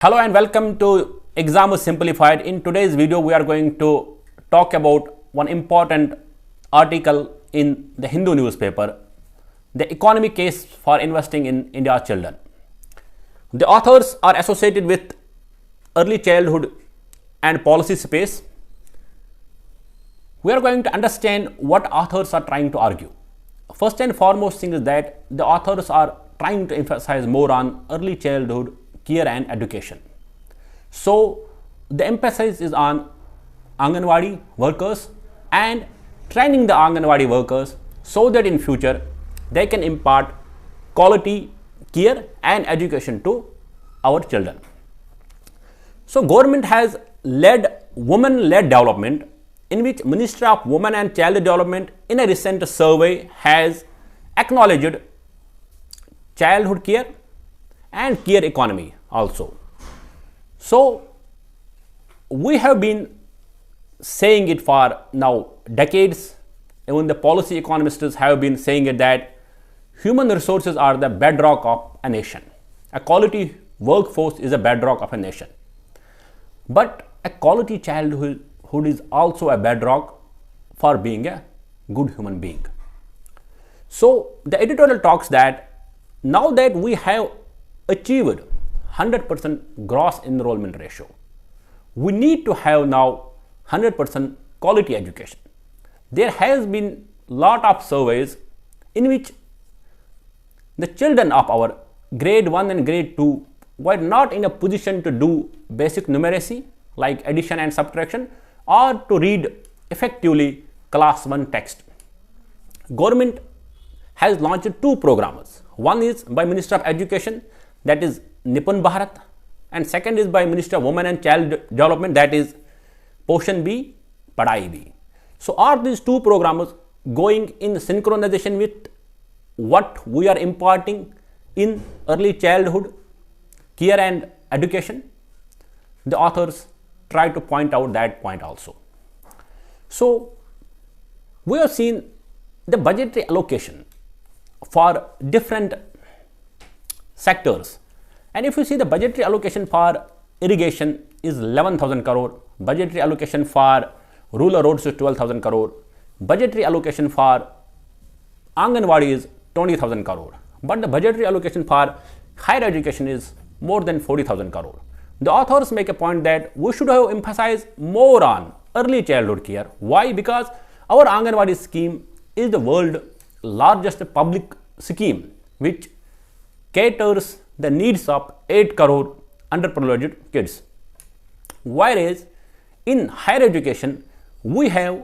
Hello and welcome to Exam Simplified. In today's video, we are going to talk about one important article in the Hindu newspaper, the economic case for investing in India's children. The authors are associated with early childhood and policy space. We are going to understand what authors are trying to argue. First and foremost thing is that the authors are trying to emphasize more on early childhood care and education. So the emphasis is on Anganwadi workers and training the Anganwadi workers so that in future they can impart quality care and education to our children. So government has led women-led development, in which Ministry of Women and Child Development in a recent survey has acknowledged childhood care and care economy also. So we have been saying it for now decades. Even the policy economists have been saying it that human resources are the bedrock of a nation. A quality workforce is a bedrock of a nation. But a quality childhood is also a bedrock for being a good human being. So the editorial talks that now that we have achieved 100% gross enrollment ratio, we need to have now 100% quality education. There has been lot of surveys in which the children of our grade 1 and grade 2 were not in a position to do basic numeracy like addition and subtraction or to read effectively class 1 text. Government has launched two programs. One is by Ministry of Education, that is Nipun Bharat, and second is by Ministry of Women and Child Development, that is Poshan B, Padhai B. So are these two programs going in synchronization with what we are imparting in early childhood care and education? The authors try to point out that point also. So we have seen the budgetary allocation for different sectors, and if you see the budgetary allocation for irrigation is 11,000 crore, budgetary allocation for rural roads is 12,000 crore, budgetary allocation for Anganwadi is 20,000 crore, but the budgetary allocation for higher education is more than 40,000 crore. The authors make a point that we should have emphasized more on early childhood care. Why? Because our Anganwadi scheme is the world's largest public scheme which caters the needs of 8 crore underprivileged kids. Whereas in higher education, we have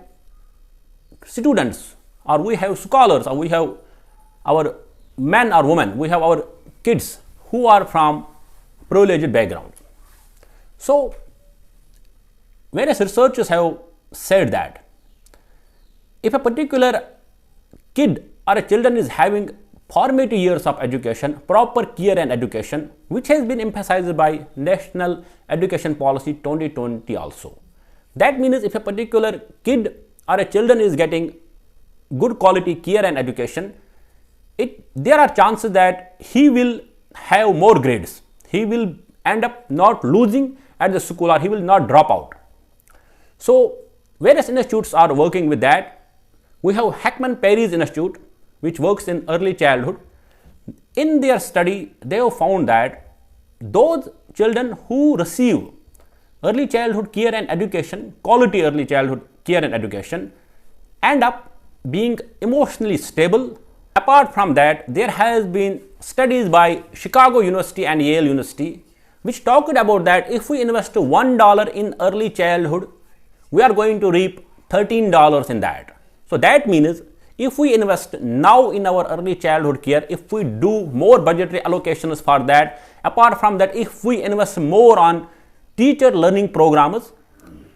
students, or we have scholars, or we have our men or women, we have our kids who are from privileged background. So various researchers have said that if a particular kid or a children is having formative years of education, proper care and education, which has been emphasized by National Education Policy 2020 also. That means if a particular kid or a children is getting good quality care and education, there are chances that he will have more grades. He will end up not losing at the school, or he will not drop out. So various institutes are working with that. We have Heckman Perry's Institute, which works in early childhood. In their study, they have found that those children who receive early childhood care and education, quality early childhood care and education, end up being emotionally stable. Apart from that, there has been studies by Chicago University and Yale University which talked about that if we invest $1 in early childhood, we are going to reap $13 in that. So that means if we invest now in our early childhood care, if we do more budgetary allocations for that, apart from that, if we invest more on teacher learning programs,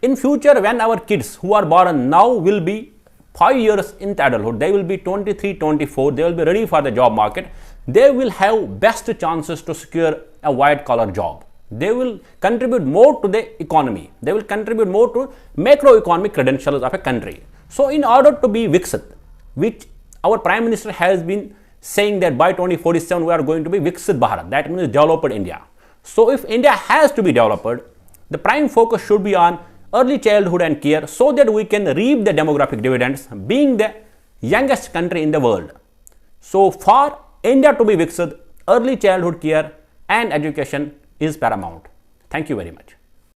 in future when our kids who are born now will be 5 years into adulthood, they will be 23, 24, they will be ready for the job market, they will have best chances to secure a white collar job. They will contribute more to the economy. They will contribute more to macroeconomic credentials of a country. So in order to be VIKSIT, which our Prime Minister has been saying that by 2047 we are going to be VIKSIT Bharat, that means developed India. So if India has to be developed, the prime focus should be on early childhood and care so that we can reap the demographic dividends being the youngest country in the world. So for India to be VIKSIT, early childhood care and education is paramount. Thank you very much.